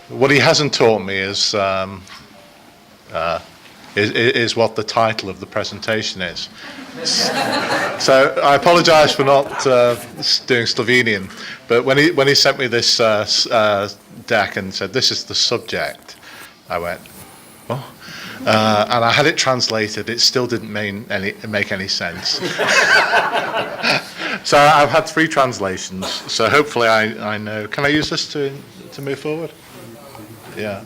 What he hasn't taught me is what the title of the presentation is. So I apologise for not doing Slovenian, but when he sent me this deck and said this is the subject, I went, oh, and I had it translated. It still didn't make any sense. So I've had 3 translations. So hopefully I know. Can I use this to move forward? Yeah.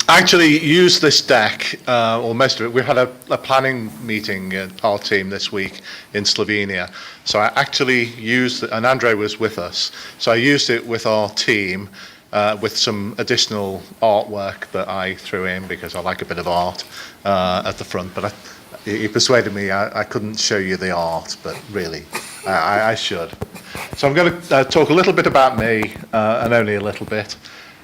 I actually used this deck, or most of it. We had a planning meeting at our team this week in Slovenia. So I actually used it, and Andre was with us. So I used it with our team with some additional artwork that I threw in because I like a bit of art at the front. But he persuaded me I couldn't show you the art, but really I should. So I'm going to talk a little bit about me, and only a little bit.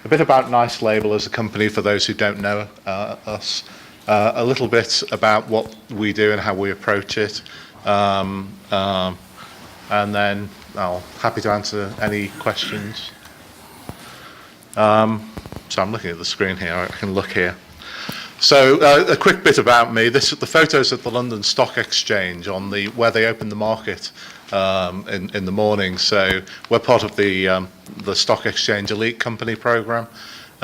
A bit about Nice Label as a company for those who don't know us. A little bit about what we do and how we approach it. And then I'm happy to answer any questions. So I'm looking at the screen here. I can look here. So a quick bit about me. The photos at the London Stock Exchange where they open the market in the morning. So we're part of the Stock Exchange Elite Company program,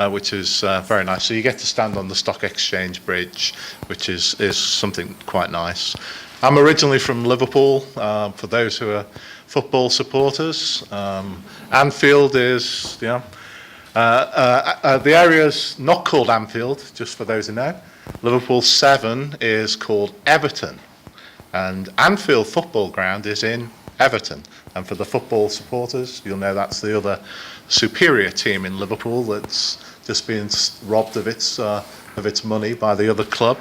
which is very nice. So you get to stand on the Stock Exchange Bridge, which is something quite nice. I'm originally from Liverpool, for those who are football supporters. Anfield is, the area's not called Anfield, just for those who know. Liverpool 7 is called Everton. And Anfield Football Ground is in Everton. And for the football supporters, you'll know that's the other superior team in Liverpool that's just been robbed of its money by the other club.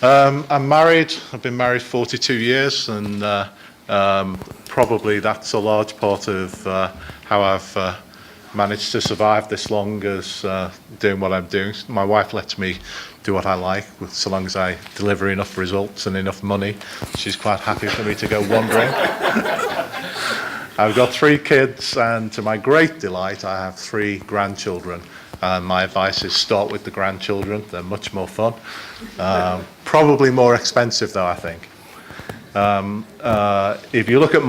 I'm married. I've been married 42 years, and probably that's a large part of how I've managed to survive this long as doing what I'm doing. My wife lets me do what I like, so long as I deliver enough results and enough money. She's quite happy for me to go wandering. I've got 3 kids, and to my great delight, I have 3 grandchildren. My advice is start with the grandchildren. They're much more fun. Probably more expensive, though, I think. If you look at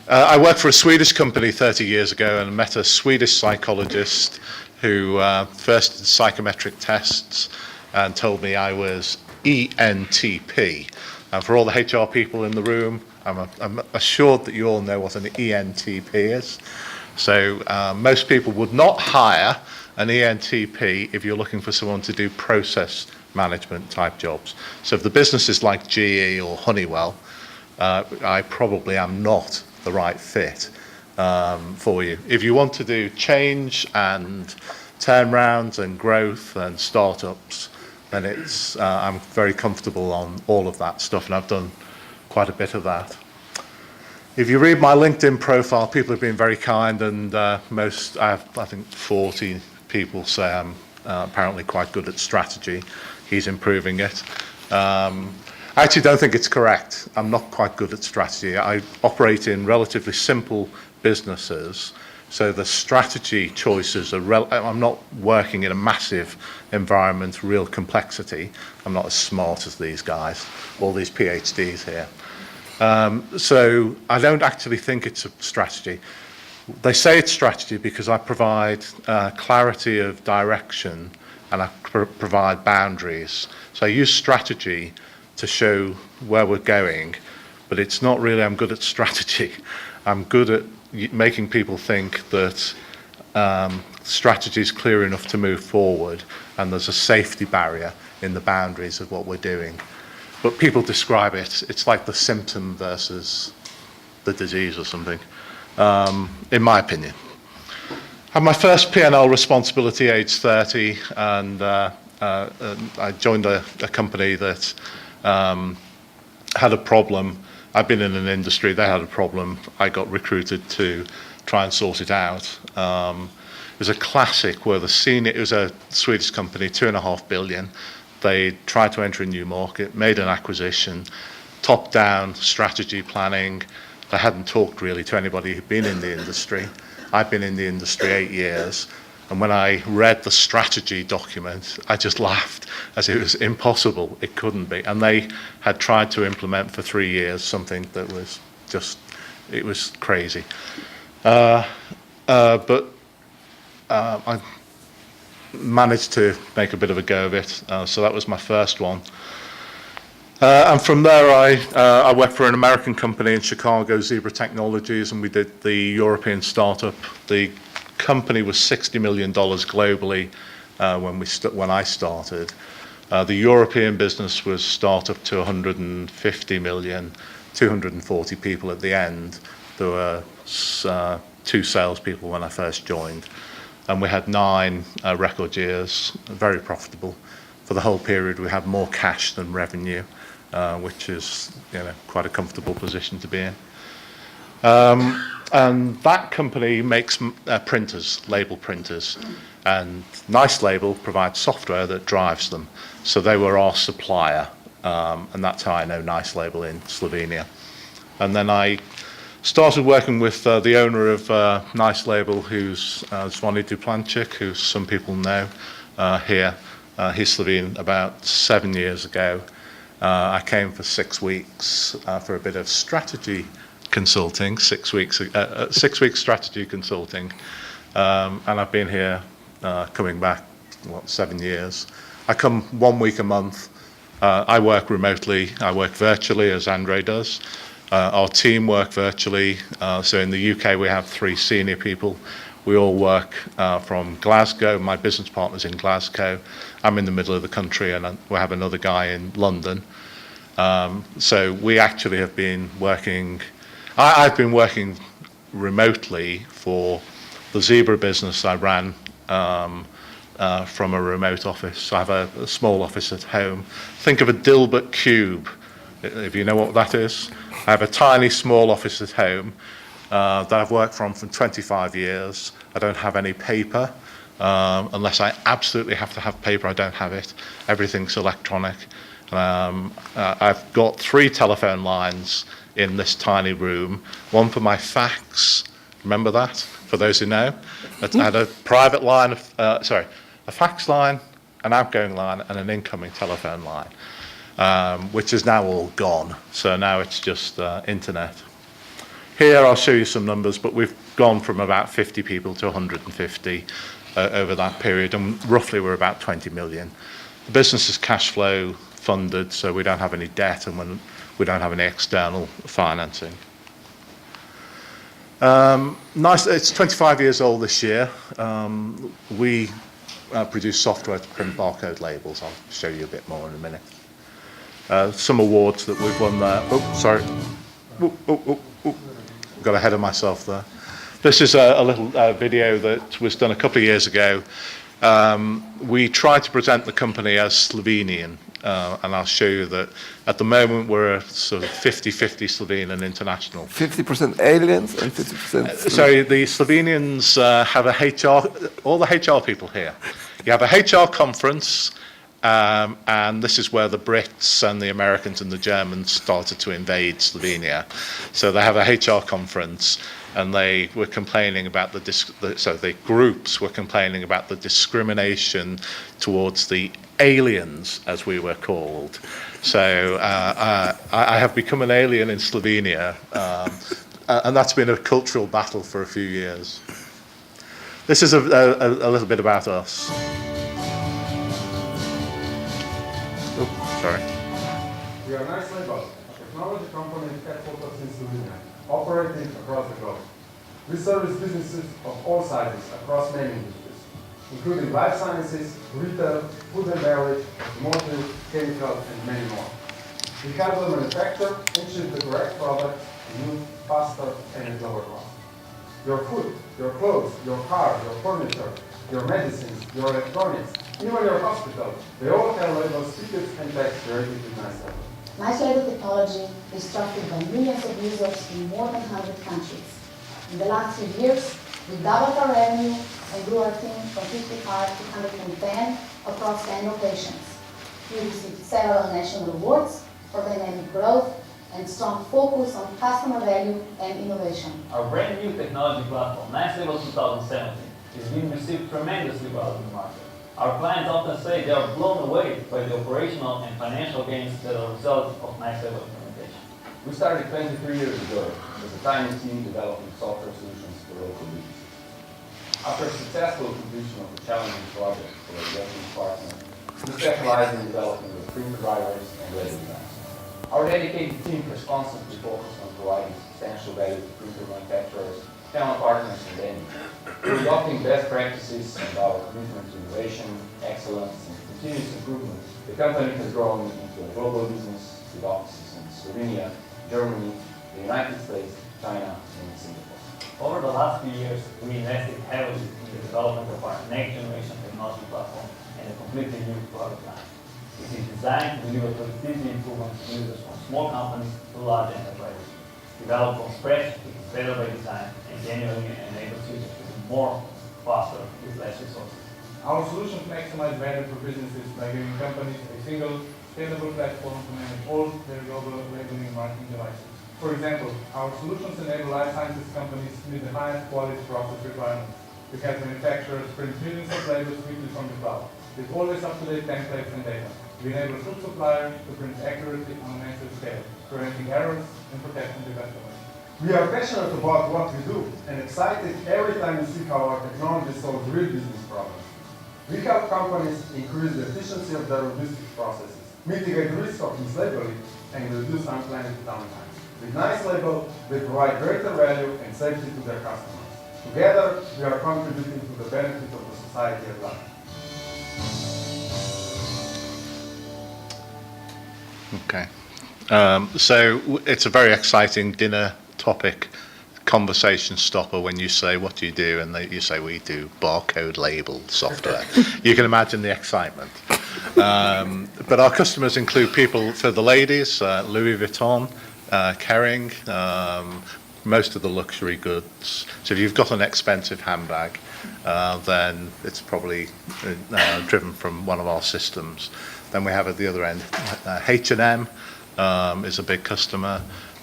I worked for a Swedish company 30 years ago and met a Swedish psychologist who first did psychometric tests and told me I was ENTP. And for all the HR people in the room, I'm assured that you all know what an ENTP is. So most people would not hire an ENTP if you're looking for someone to do process management type jobs. So if the business is like GE or Honeywell, I probably am not the right fit for you. If you want to do change and turnarounds and growth and startups, then I'm very comfortable on all of that stuff, and I've done quite a bit of that. If you read my LinkedIn profile, people have been very kind, and I think 40 people say I'm apparently quite good at strategy. He's improving it. I actually don't think it's correct. I'm not quite good at strategy. I operate in relatively simple businesses, so the strategy choices are I'm not working in a massive environment, real complexity. I'm not as smart as these guys, all these PhDs here. So I don't actually think it's a strategy. They say it's strategy because I provide clarity of direction, and I provide boundaries. So I use strategy to show where we're going, but it's not really I'm good at strategy. I'm good at making people think that strategy is clear enough to move forward, and there's a safety barrier in the boundaries of what we're doing. But people describe it's like the symptom versus the disease or something, in my opinion. I had my first P&L responsibility age 30, and I joined a company that had a problem. I've been in an industry, they had a problem. I got recruited to try and sort it out. It was a classic where it was a Swedish company, 2.5 billion. They tried to enter a new market, made an acquisition, top-down strategy planning, I hadn't talked really to anybody who'd been in the industry. I've been in the industry 8 years, and when I read the strategy document, I just laughed, as it was impossible. It couldn't be. And they had tried to implement for 3 years something that was just, it was crazy. But I managed to make a bit of a go of it, so that was my first one. And from there, I worked for an American company in Chicago, Zebra Technologies, and we did the European startup. The company was $60 million globally when I started. The European business was startup to 150 million, 240 people at the end. There were 2 salespeople when I first joined. And we had 9 record years, very profitable. For the whole period, we had more cash than revenue, which is, quite a comfortable position to be in. And that company makes printers, label printers, and Nice Label provides software that drives them. So they were our supplier, and that's how I know Nice Label in Slovenia. And then I started working with the owner of Nice Label, who's Zvonny Duplanchik, who some people know here. He's Slovene. About 7 years ago, I came for 6 weeks for a bit of strategy consulting, 6 weeks strategy consulting, and I've been here coming back 7 years. I come 1 week a month. I work remotely. I work virtually, as Andre does. Our team work virtually. So in the UK we have 3 senior people. We all work from Glasgow. My business partner's in Glasgow. I'm in the middle of the country, and we have another guy in London. So we actually have been working. I've been working remotely for the Zebra business I ran from a remote office. I have a small office at home. Think of a Dilbert cube, if you know what that is. I have a tiny small office at home that I've worked from for 25 years. I don't have any paper. Unless I absolutely have to have paper, I don't have it. Everything's electronic. I've got 3 telephone lines in this tiny room, one for my fax, remember that, for those who know? I had a private line, a fax line, an outgoing line, and an incoming telephone line, which is now all gone, so now it's just internet. Here I'll show you some numbers, but we've gone from about 50 people to 150 over that period, and roughly we're about 20 million. The business is cash flow funded, so we don't have any debt, and we don't have any external financing. Nice. It's 25 years old this year. We produce software to print barcode labels. I'll show you a bit more in a minute. Some awards that we've won there. Oh, sorry. Got ahead of myself there. This is a little video that was done a couple of years ago. We tried to present the company as Slovenian. And I'll show you that at the moment we're sort of 50-50 Slovene and international. 50% aliens and 50%... Sorry, the Slovenians have a HR, all the HR people here. You have a HR conference, and this is where the Brits and the Americans and the Germans started to invade Slovenia. So they have a HR conference, and they were complaining about the groups were complaining about the discrimination towards the aliens, as we were called. So I have become an alien in Slovenia, and that's been a cultural battle for a few years. This is a little bit about us. Oh, sorry. We are Nice Label, a technology company headquartered in Slovenia, operating across the globe. We service businesses of all sizes across many industries, including life sciences, retail, food and beverage, automotive, chemical, and many more. We help them manufacture and ship the correct product new, faster, and at lower cost. Your food, your clothes, your car, your furniture, your medicines, your electronics, even your hospital, they all have labels, tickets, and tags created with Nice Label. Nice Label technology is trusted by millions of users in more than 100 countries. In the last few years, we doubled our revenue and grew our team from 55 to 110 across 10 locations. We received several national awards for dynamic growth, and strong focus on customer value and innovation. Our brand new technology platform, Next Level 2017, is being received tremendously well in the market. Our clients often say they are blown away by the operational and financial gains that are a result of Next Level implementation. We started 23 years ago as a tiny team developing software solutions for local businesses. After a successful completion of the challenging project for a Japanese partner, we specialize in developing the print drivers and label designs. Our dedicated team has constantly focused on providing substantial value to printer manufacturers, channel partners, and vendors. We're adopting best practices and our commitment to innovation, excellence, and continuous improvement. The company has grown into a global business with offices in Slovenia, Germany, the United States, China, and Singapore. Over the last few years, we invested heavily in the development of our next generation technology platform and a completely new product line. It is designed to deliver productivity improvements to users from small companies to large enterprises. Developed from scratch, it is better by design and genuinely enables users to do more faster with less resources. Our solutions maximize value for businesses by giving companies a single, scalable platform to manage all their global labeling and marketing devices. For example, our solutions enable life sciences companies to meet the highest quality process requirements. We have manufacturers print millions of labels quickly from the cloud, with always up-to-date templates and data. We enable food suppliers to print accurately on a massive scale, preventing errors and protecting the customers. We are passionate about what we do and excited every time we see how our technology solves real business problems. We help companies increase the efficiency of their logistics processes, mitigate the risk of mislabeling, and reduce unplanned downtime. With Nice Label, they provide greater value and safety to their customers. Together, we are contributing to the benefit of the society at large. Okay. So it's a very exciting dinner topic, conversation stopper when you say, what do you do? And you say, we do barcode label software. You can imagine the excitement. But our customers include people, for the ladies, Louis Vuitton, Kering, most of the luxury goods. So if you've got an expensive handbag, then it's probably driven from one of our systems. Then we have at the other end, H&M is a big customer.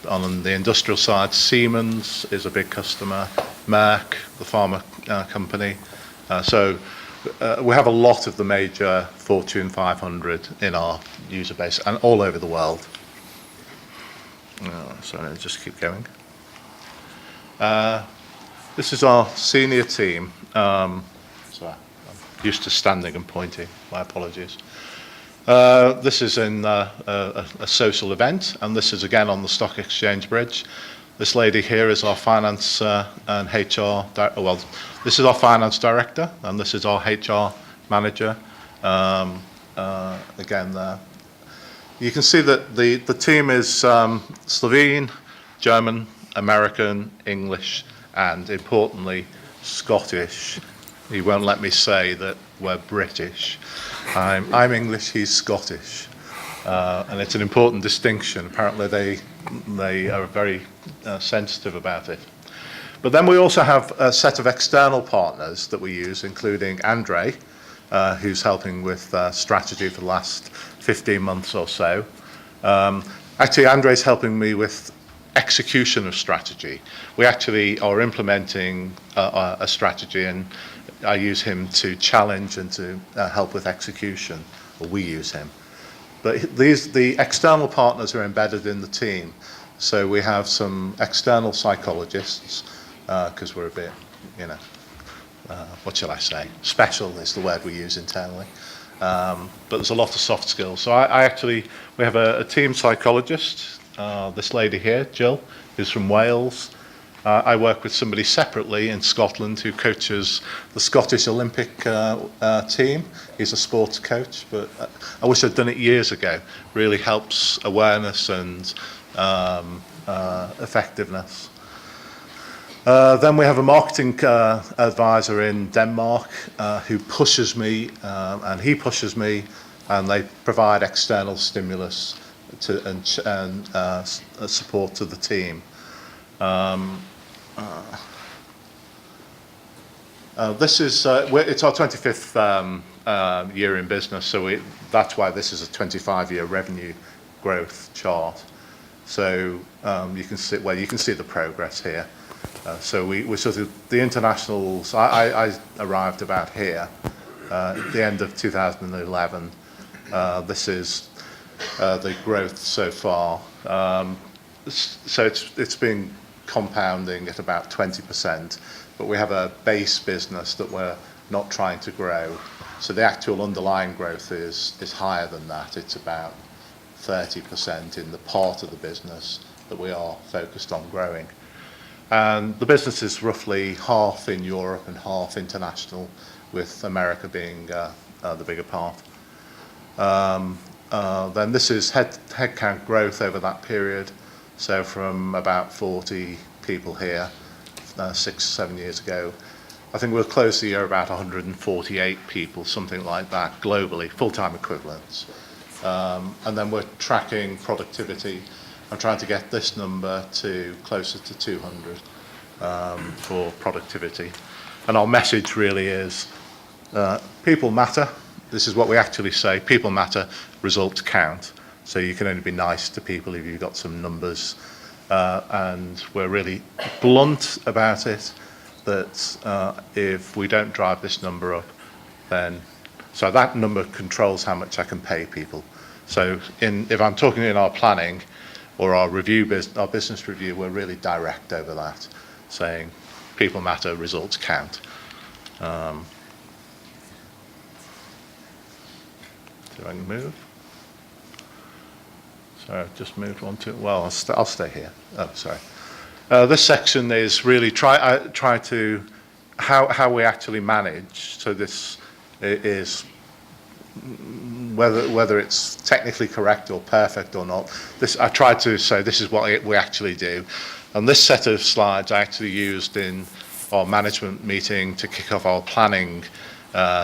On the industrial side, Siemens is a big customer. Merck, the pharma company. So we have a lot of the major Fortune 500 in our user base and all over the world. So I'll just keep going. This is our senior team. Sorry, I'm used to standing and pointing. My apologies. This is in a social event, and this is again on the Stock Exchange Bridge. This lady here is our finance and HR. Well, this is our finance director, and this is our HR manager. Again, you can see that the team is Slovene, German, American, English, and importantly, Scottish. He won't let me say that we're British. I'm English, he's Scottish. And it's an important distinction. Apparently they are very sensitive about it. But then we also have a set of external partners that we use, including Andre, who's helping with strategy for the last 15 months or so. Actually, Andre's helping me with execution of strategy. We actually are implementing a strategy, and I use him to challenge and to help with execution, or we use him. But the external partners are embedded in the team. So we have some external psychologists, because we're a bit, what shall I say? Special is the word we use internally. But there's a lot of soft skills. So we have a team psychologist, this lady here, Jill, who's from Wales. I work with somebody separately in Scotland who coaches the Scottish Olympic team. He's a sports coach, but I wish I'd done it years ago. Really helps awareness and effectiveness. Then we have a marketing advisor in Denmark who pushes me, and he pushes me, and they provide external stimulus and support to the team. This is it's our 25th year in business, so that's why this is a 25-year revenue growth chart. So you can see the progress here. So we sort of, the internationals, I arrived about here at the end of 2011. This is the growth so far. So it's been compounding at about 20%, but we have a base business that we're not trying to grow. So the actual underlying growth is higher than that. It's about 30% in the part of the business that we are focused on growing. And the business is roughly half in Europe and half international, with America being the bigger part. Then this is headcount growth over that period. So from about 40 people here 6 or 7 years ago, I think we'll close the year about 148 people, something like that, globally, full-time equivalents. And then we're tracking productivity. I'm trying to get this number to closer to 200 for productivity. And our message really is, people matter. This is what we actually say. People matter, results count. So you can only be nice to people if you've got some numbers. And we're really blunt about it, that if we don't drive this number up, then, so that number controls how much I can pay people. So if I'm talking in our planning or our business review, we're really direct over that, saying people matter, results count. So I can move. So I've just moved on to, well, I'll stay here. Oh, sorry. This section is really try to how we actually manage. So this is whether it's technically correct or perfect or not. This I tried to say this is what we actually do, and this set of slides I actually used in our management meeting to kick off our planning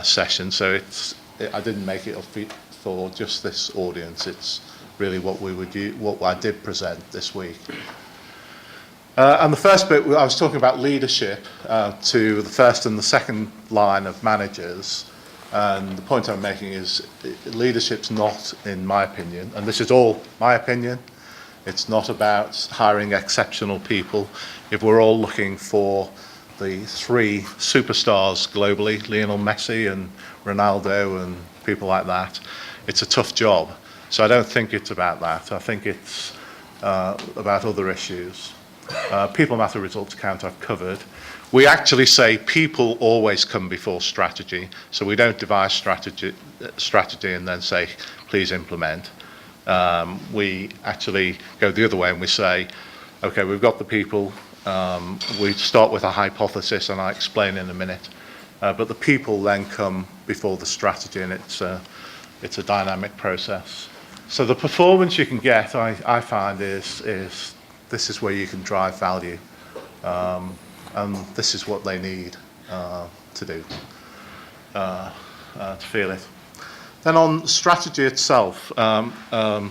session. So I didn't make it up for just this audience. It's really what we would do, what I did present this week. And the first bit, I was talking about leadership to the first and the second line of managers. And the point I'm making is leadership's not, in my opinion, and this is all my opinion, it's not about hiring exceptional people. If we're all looking for the 3 superstars globally, Lionel Messi and Ronaldo and people like that, it's a tough job. So I don't think it's about that. I think it's about other issues. People matter, results count, I've covered. We actually say people always come before strategy. So we don't devise strategy and then say, please implement. We actually go the other way and we say, okay, we've got the people. We start with a hypothesis, and I'll explain in a minute. But the people then come before the strategy, and it's a dynamic process. So the performance you can get, I find, is this is where you can drive value. And this is what they need to do, to feel it. Then on strategy itself, actually,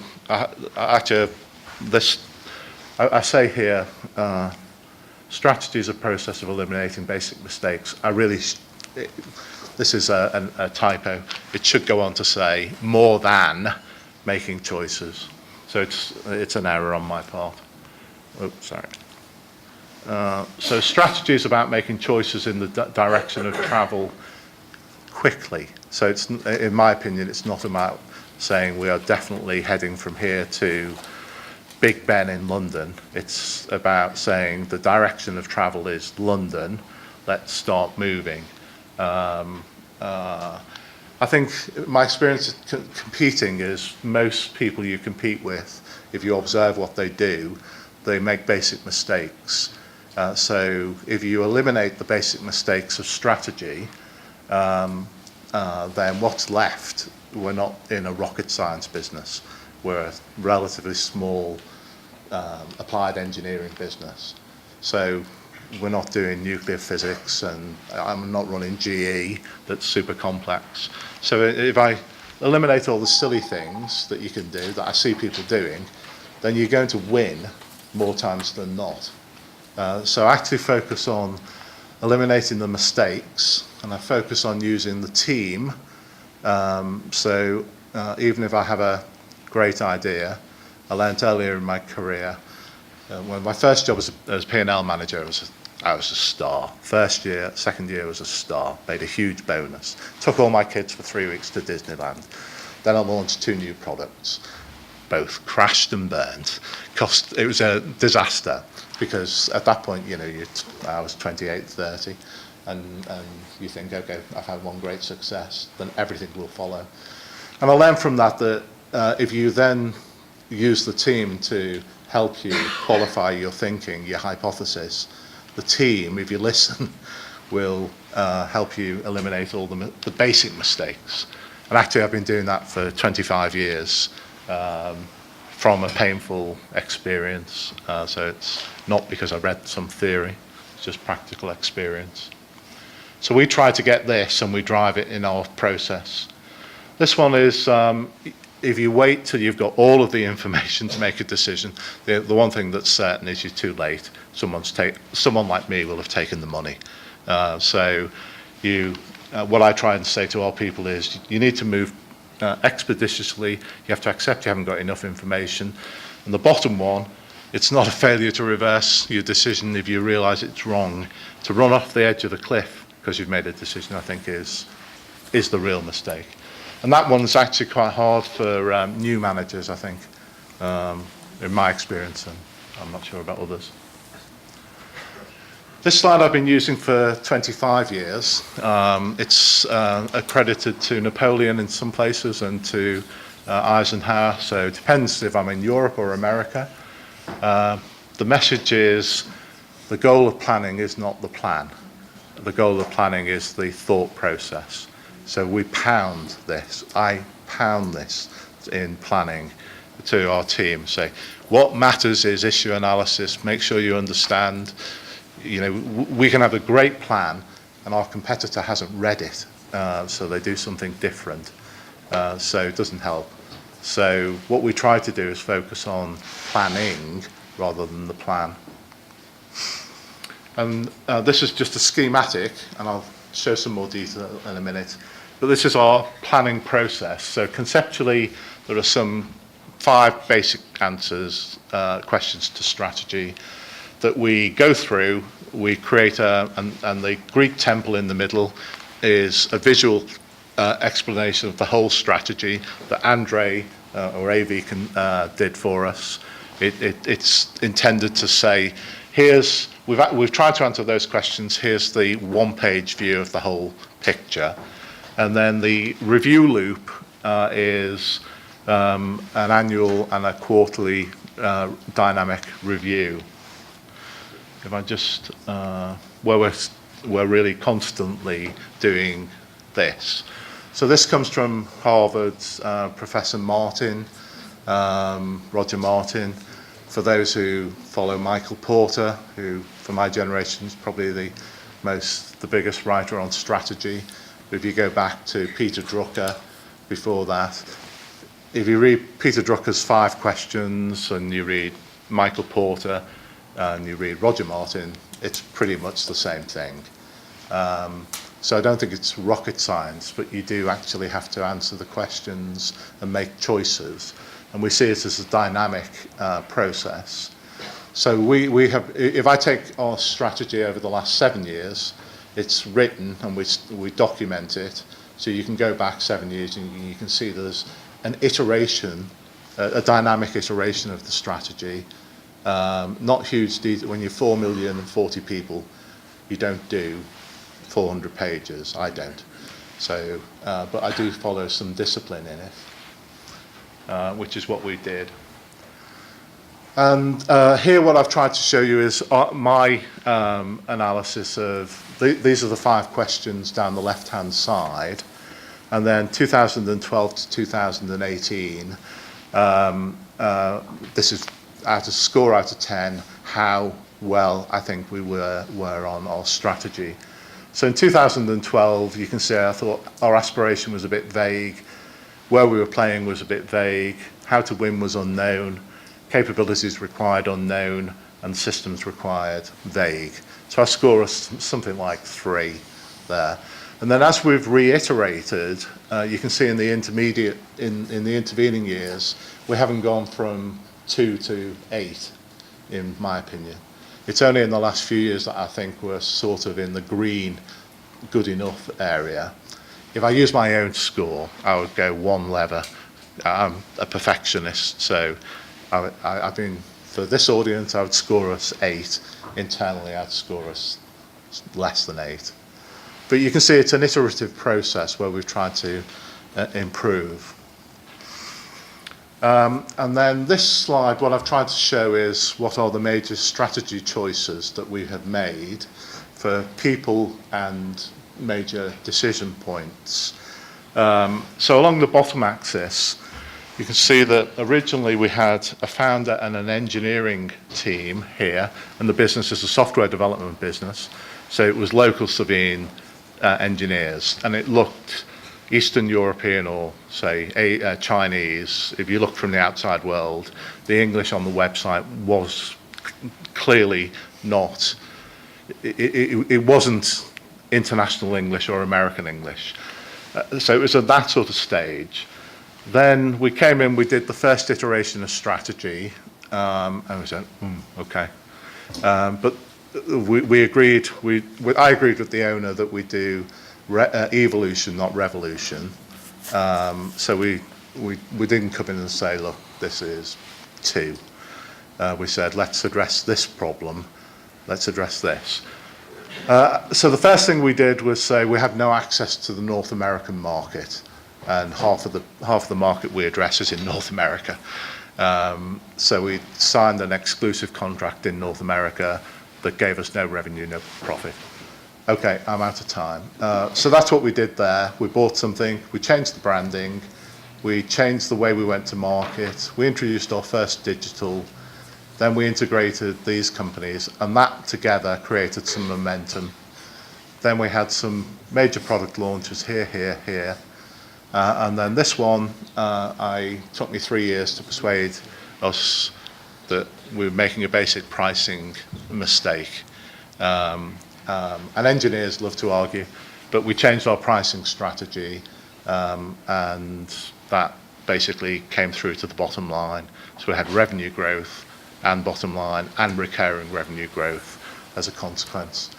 I say here, strategy is a process of eliminating basic mistakes. This is a typo. It should go on to say more than making choices. So it's an error on my part. Oops, sorry. So strategy is about making choices in the direction of travel quickly. So it's, in my opinion, it's not about saying we are definitely heading from here to Big Ben in London. It's about saying the direction of travel is London. Let's start moving. I think my experience competing is most people you compete with, if you observe what they do, they make basic mistakes. So if you eliminate the basic mistakes of strategy, then what's left? We're not in a rocket science business. We're a relatively small applied engineering business. So we're not doing nuclear physics, and I'm not running GE that's super complex. So if I eliminate all the silly things that you can do, that I see people doing, then you're going to win more times than not. So I actually focus on eliminating the mistakes, and I focus on using the team. So even if I have a great idea, I learned earlier in my career. When my first job as P&L manager, I was a star. First year, second year was a star. Made a huge bonus. Took all my kids for 3 weeks to Disneyland. Then I launched 2 new products. Both crashed and burned. It was a disaster because at that point, I was 28, 30, and you think, okay, I've had one great success, then everything will follow. And I learned from that if you then use the team to help you qualify your thinking, your hypothesis, the team, if you listen, will help you eliminate all the basic mistakes. And actually, I've been doing that for 25 years from a painful experience. So it's not because I read some theory, it's just practical experience. So we try to get this and we drive it in our process. This one is, if you wait till you've got all of the information to make a decision, the one thing that's certain is you're too late. Someone like me will have taken the money. What I try and say to our people is you need to move expeditiously. You have to accept you haven't got enough information. And the bottom one, it's not a failure to reverse your decision if you realize it's wrong. To run off the edge of the cliff because you've made a decision, I think is the real mistake. And that one's actually quite hard for new managers, I think, in my experience, and I'm not sure about others. This slide I've been using for 25 years. It's accredited to Napoleon in some places and to Eisenhower, so it depends if I'm in Europe or America. The message is the goal of planning is not the plan. The goal of planning is the thought process. So we pound this. I pound this in planning to our team. Say, what matters is issue analysis. Make sure you understand. We can have a great plan and our competitor hasn't read it, so they do something different. So it doesn't help. So what we try to do is focus on planning rather than the plan. And this is just a schematic, and I'll show some more detail in a minute. But this is our planning process. So conceptually, there are some 5 basic questions to strategy that we go through. We create and the Greek temple in the middle is a visual explanation of the whole strategy that Andre or AV did for us. It's intended to say, we've tried to answer those questions. Here's the one-page view of the whole picture. And then the review loop is an annual and a quarterly dynamic review. If I just, where we're really constantly doing this. So this comes from Harvard's Professor Martin, Roger Martin. For those who follow Michael Porter, who for my generation is probably the biggest writer on strategy. If you go back to Peter Drucker before that, if you read Peter Drucker's 5 questions and you read Michael Porter and you read Roger Martin, it's pretty much the same thing. So I don't think it's rocket science, but you do actually have to answer the questions and make choices. And we see it as a dynamic process. So we have, if I take our strategy over the last 7 years, it's written and we document it. So you can go back 7 years and you can see there's an iteration, a dynamic iteration of the strategy. Not huge detail. When you're 4,040,000 people, you don't do 400 pages. I don't. So, but I do follow some discipline in it, which is what we did. And here what I've tried to show you is my analysis of, these are the 5 questions down the left-hand side. And then 2012 to 2018, this is score out of 10, how well I think we were on our strategy. So in 2012, you can see I thought our aspiration was a bit vague, where we were playing was a bit vague, how to win was unknown, capabilities required unknown, and systems required vague. So I score something like 3 there. And then as we've reiterated, you can see in the intermediate, in the intervening years, we haven't gone from 2 to 8, in my opinion. It's only in the last few years that I think we're sort of in the green, good enough area. If I use my own score, I would go 1 level. I'm a perfectionist, so I've been, for this audience, I would score us 8. Internally, I'd score us less than 8. But you can see it's an iterative process where we've tried to improve. And then this slide, what I've tried to show is what are the major strategy choices that we have made for people and major decision points. So along the bottom axis, you can see that originally we had a founder and an engineering team here, and the business is a software development business. So it was local Slovene engineers, and it looked Eastern European or say Chinese. If you look from the outside world, the English on the website was clearly not, it wasn't international English or American English. So it was at that sort of stage. Then we came in, we did the first iteration of strategy, and we said, okay. But we agreed, I agreed with the owner that we do evolution, not revolution. So we didn't come in and say, look, this is 2. We said, let's address this problem, let's address this. So the first thing we did was say we have no access to the North American market, and half of the market we address is in North America. So we signed an exclusive contract in North America that gave us no revenue, no profit. Okay, I'm out of time. So that's what we did there. We bought something, we changed the branding, we changed the way we went to market, we introduced our first digital, then we integrated these companies, and that together created some momentum. Then we had some major product launches here. And then this one, took me 3 years to persuade us that we were making a basic pricing mistake. And engineers love to argue, but we changed our pricing strategy, and that basically came through to the bottom line. So we had revenue growth and bottom line and recurring revenue growth as a consequence.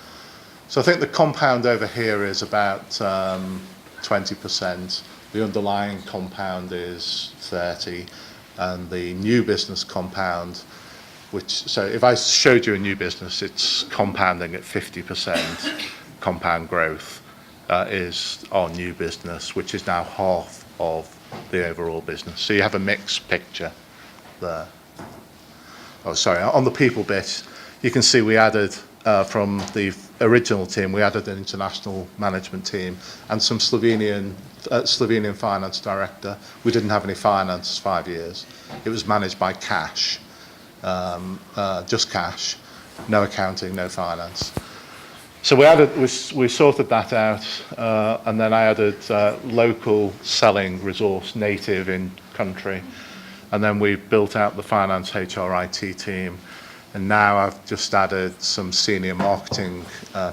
So I think the compound over here is about 20%. The underlying compound is 30%, and the new business compound, so if I showed you a new business, it's compounding at 50% compound growth, is our new business, which is now half of the overall business. So you have a mixed picture there. Oh, sorry, on the people bit, you can see we added, from the original team, we added an international management team and some Slovenian finance director. We didn't have any finance 5 years. It was managed by cash. Just cash, no accounting, no finance. So we sorted that out, and then I added local selling resource, native in country, and then we built out the finance HR IT team, and now I've just added some senior marketing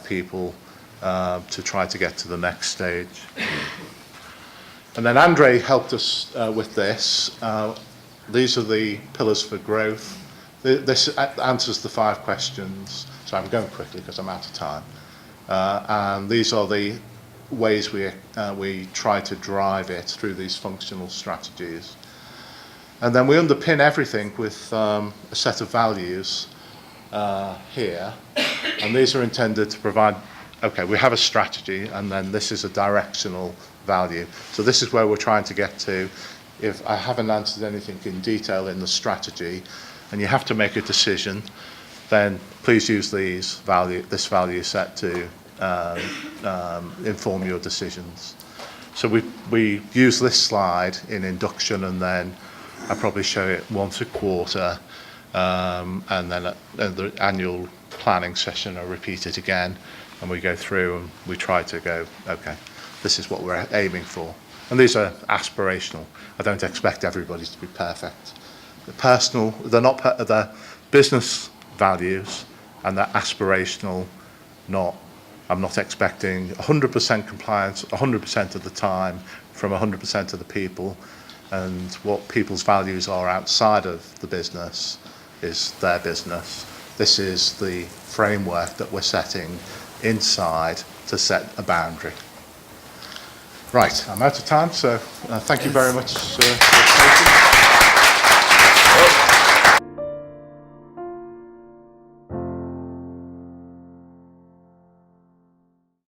people to try to get to the next stage. And then Andre helped us with this. These are the pillars for growth. This answers the 5 questions. So I'm going quickly because I'm out of time. And these are the ways we try to drive it through these functional strategies. And then we underpin everything with a set of values here. And these are intended to provide, okay, we have a strategy, and then this is a directional value. So this is where we're trying to get to. If I haven't answered anything in detail in the strategy, and you have to make a decision, then please use this value set to inform your decisions. So we use this slide in induction, and then I probably show it once a quarter, and then at the annual planning session I repeat it again, and we go through and we try to go, okay, this is what we're aiming for. And these are aspirational. I don't expect everybody to be perfect. They're personal, they're business values, and they're aspirational, I'm not expecting 100% compliance 100% of the time from 100% of the people. and what people's values are outside of the business is their business. This is the framework that we're setting inside to set a boundary. Right, I'm out of time, so thank you very much for your patience.